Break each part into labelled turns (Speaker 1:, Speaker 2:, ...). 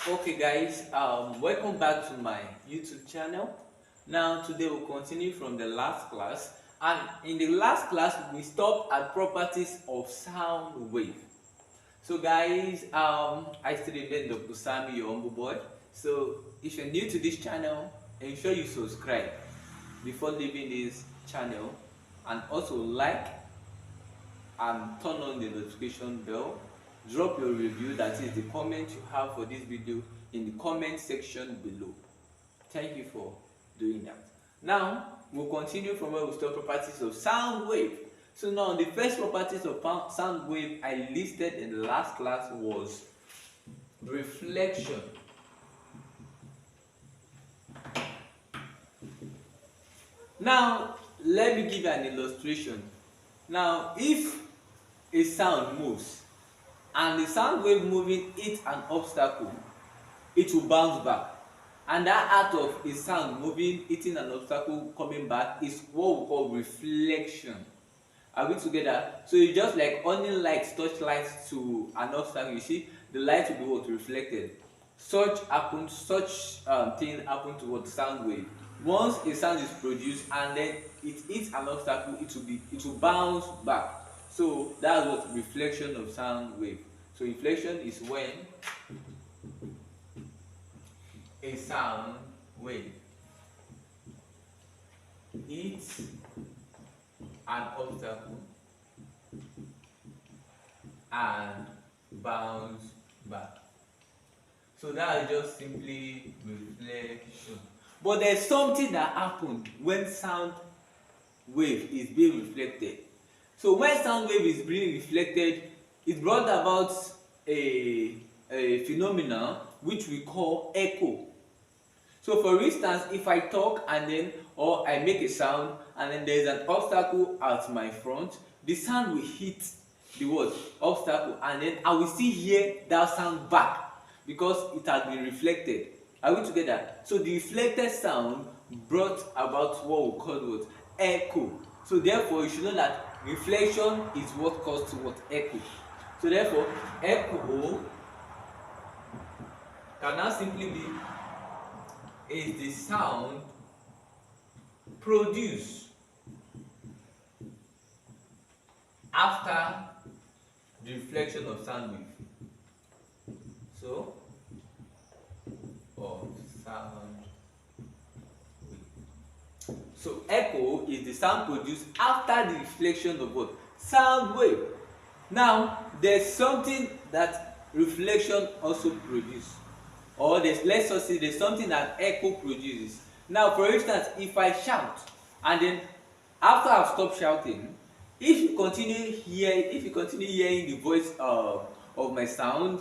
Speaker 1: Okay guys, welcome back to my YouTube channel. Now today we'll continue from the last class, and in the last class we stopped at properties of sound wave. So guys, I still remain Dr Sammy, your humble boy. So if you're new to this channel, ensure you subscribe before leaving this channel, and also like and turn on the notification bell. Drop your review, that is the comment you have for this video, in the comment section below. Thank you for doing that. Now we'll continue from where we stop, properties of sound wave. So now the first properties of sound wave I listed in the last class was reflection. Now let me give you an illustration. Now if a sound moves and the sound wave moving hits an obstacle, it will bounce back. And that act of a sound moving, hitting an obstacle, coming back is what we call reflection. Are we together? So it's just like onion lights touch lights to an obstacle. You see, the light will be what? Reflected. Such thing happen to what? Sound wave. Once a sound is produced and then it hits an obstacle, it will bounce back. So that's what reflection of sound wave. So reflection is when a sound wave hits an obstacle and bounce back. So that is just simply reflection. But there's something that happens when sound wave is being reflected. So when sound wave is being reflected, it brought about a phenomenon which we call echo. So for instance, if I talk and then or I make a sound and then there is an obstacle at my front, the sound will hit the word obstacle and then I will still hear that sound back because it has been reflected. Are we together? So the reflected sound brought about what we call what? Echo. So therefore you should know that reflection is what caused to what? Echo. So therefore echo can now simply be is the sound produced after the reflection of sound wave. So of sound wave. So echo is the sound produced after the reflection of what? Sound wave. Now there's something that reflection also produces, or let's just say there's something that echo produces. Now for instance, if I shout and then after I've stopped shouting, if you continue hearing the voice of my sound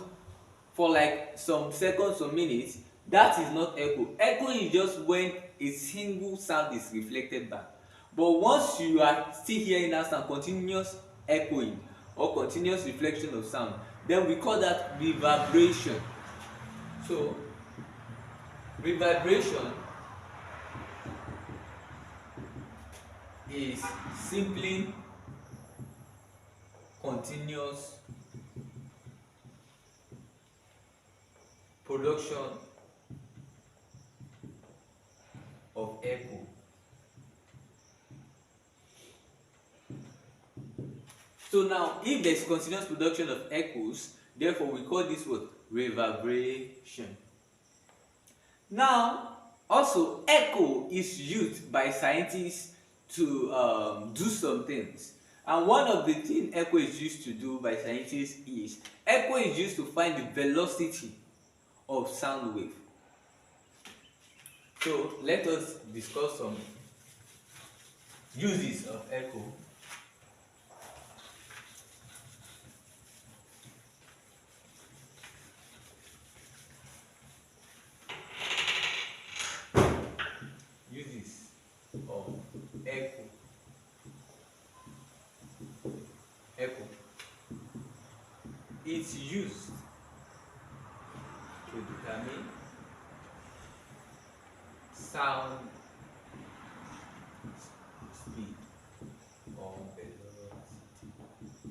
Speaker 1: for like some seconds, some minutes, that is not echo. Echo is just when a single sound is reflected back. But once you are still hearing that sound, continuous echoing or continuous reflection of sound, then we call that reverberation. So reverberation is simply continuous production of echo. So now if there is continuous production of echoes, therefore we call this what? Reverberation. Now also echo is used by scientists to do some things, and one of the things echo is used to do by scientists is echo is used to find the velocity of sound wave. So let us discuss some uses of echo. Uses of echo. Echo. It's used to determine sound speed or velocity.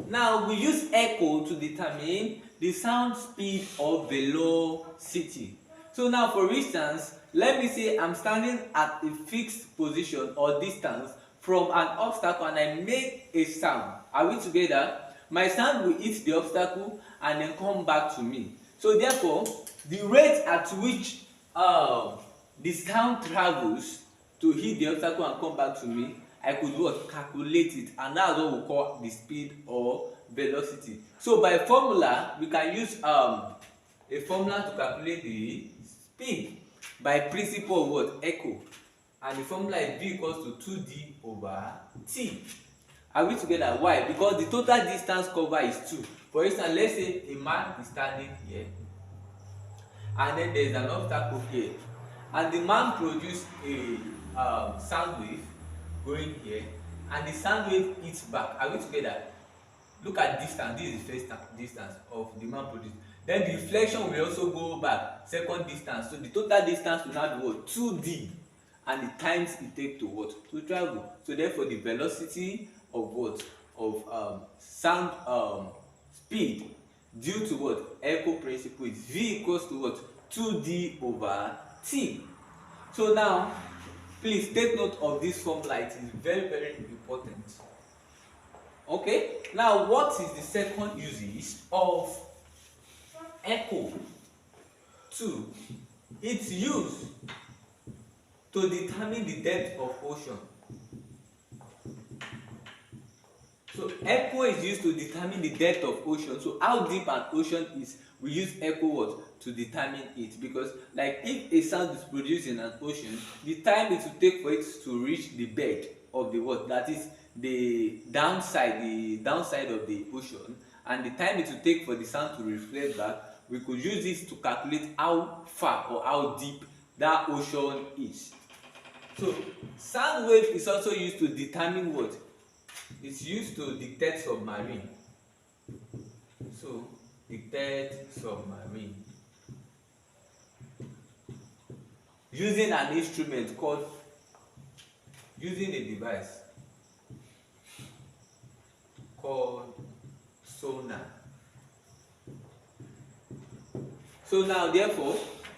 Speaker 1: Now we use echo to determine the sound speed or velocity. So now for instance, let me say I'm standing at a fixed position or distance from an obstacle and I make a sound. Are we together? My sound will hit the obstacle and then come back to me. So therefore, the rate at which the sound travels to hit the obstacle and come back to me, I could what? Calculate it, and that's what we call the speed or velocity. So by formula, we can use a formula to calculate the speed by principle of what? Echo. And the formula is v equals to 2d over t. Are we together? Why? Because the total distance covered is 2. For instance, let's say a man is standing here and then there is an obstacle here, and the man produced a sound wave going here, and the sound wave hits back. Are we together? Look at distance. This is the first distance of the man produced. Then the reflection will also go back, second distance. So the total distance will now be what? 2d, and the times it takes to what? To travel. So therefore the velocity of what? Of sound speed due to what? Echo principle is v equals to what? 2d over t. So now please take note of this formula. It is very, very important. Okay, now what is the second usage of echo? 2. It's used to determine the depth of ocean. So echo is used to determine the depth of ocean. So how deep an ocean is, we use echo what? To determine it. Because like if a sound is produced in an ocean, the time it will take for it to reach the bed of the water, that is the downside of the ocean, and the time it will take for the sound to reflect back, we could use this to calculate how far or how deep that ocean is. So sound wave is also used to determine what? It's used to detect submarine. So detect submarine using an instrument called, using a device called sonar. So now therefore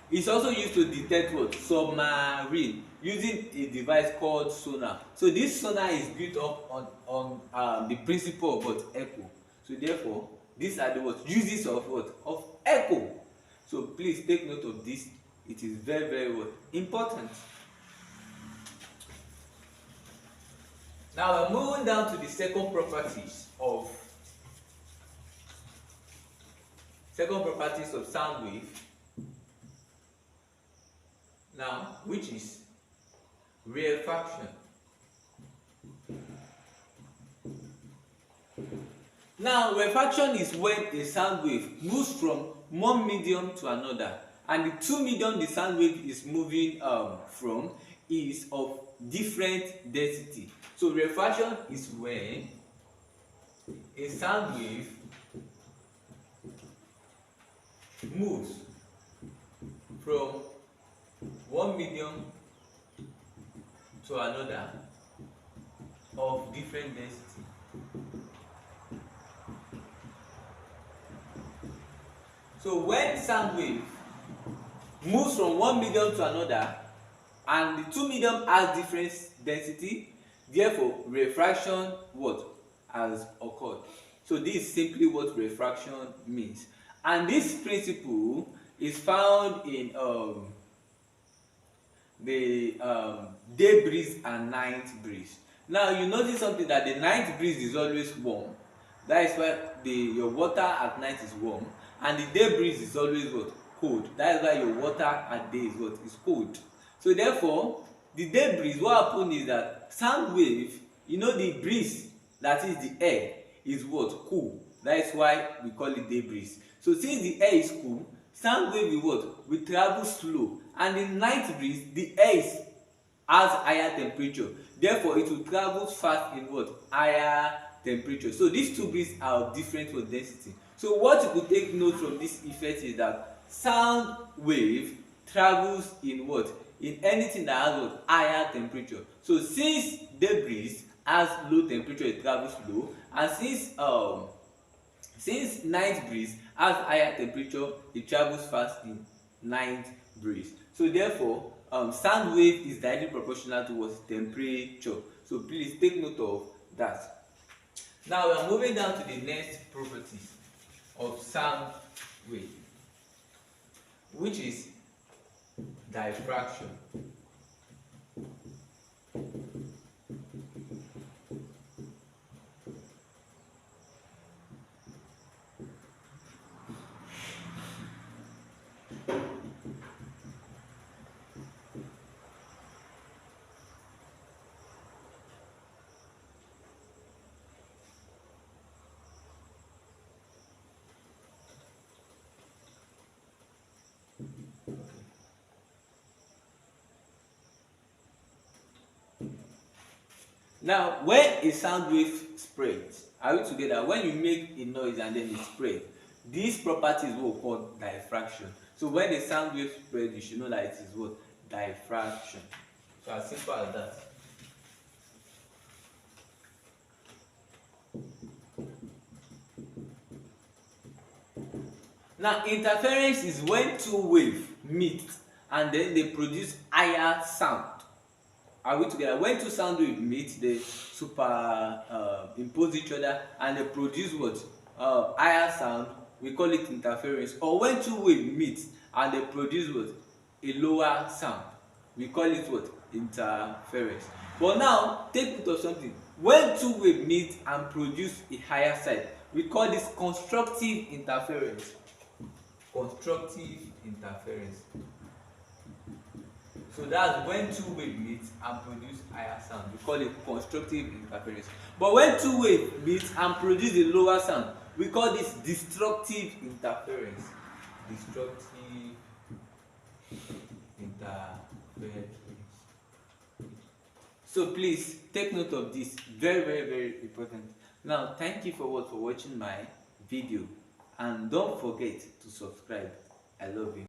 Speaker 1: it's also used to detect what? Submarine using a device called sonar. So this sonar is built up on the principle of what? Echo. So therefore these are the what? Uses of what? Of echo. So please take note of this. It is very, very what? Important. Now we're moving down to the second properties of sound wave. Now, which is rarefaction. Now, rarefaction is when a sound wave moves from one medium to another, and the two medium the sound wave is moving from is of different density. So rarefaction is when a sound wave moves from one medium to another of different density. So when sound wave moves from one medium to another and the two medium has different density, therefore refraction what? Has occurred. So this is simply what refraction means. And this principle is found in the day breeze and night breeze. Now you notice something, that the night breeze is always warm. That is why your water at night is warm, and the day breeze is always what? Cold. That is why your water at day is what? Is cold. So therefore the day breeze, what happens is that sound wave, you know, the breeze, that is the air, is what? Cool. That is why we call it day breeze. So since the air is cool, sound wave will what? Will travel slow. And in night breeze, the air has higher temperature. Therefore, it will travel fast in what? Higher temperature. So these two breezes are of different density. So what you could take note from this effect is that sound wave travels in what? In anything that has what? Higher temperature. So since day breeze has low temperature, it travels slow, and since night breeze has higher temperature, it travels fast in night breeze. So therefore, sound wave is directly proportional towards temperature. So please take note of that. Now we are moving down to the next properties of sound wave, which is diffraction. Now, when a sound wave spreads, are we together? When you make a noise and then it spread, this property is what we call diffraction. So when a sound wave spreads, you should know that it is what? Diffraction. So as simple as that. Now, interference is when two waves meet and then they produce higher sound. Are we together? When two sound waves meet, they impose each other and they produce what? Higher sound. We call it interference. Or when two waves meet and they produce what? A lower sound. We call it what? Interference. But now, take note of something. When two waves meet and produce a higher sound, we call this constructive interference. Constructive interference. So that's when two waves meet and produce higher sound. We call it constructive interference. But when two waves meet and produce a lower sound, we call this destructive interference. Destructive interference. So please take note of this. Very, very, very important. Now, thank you for watching my video, and don't forget to subscribe. I love you.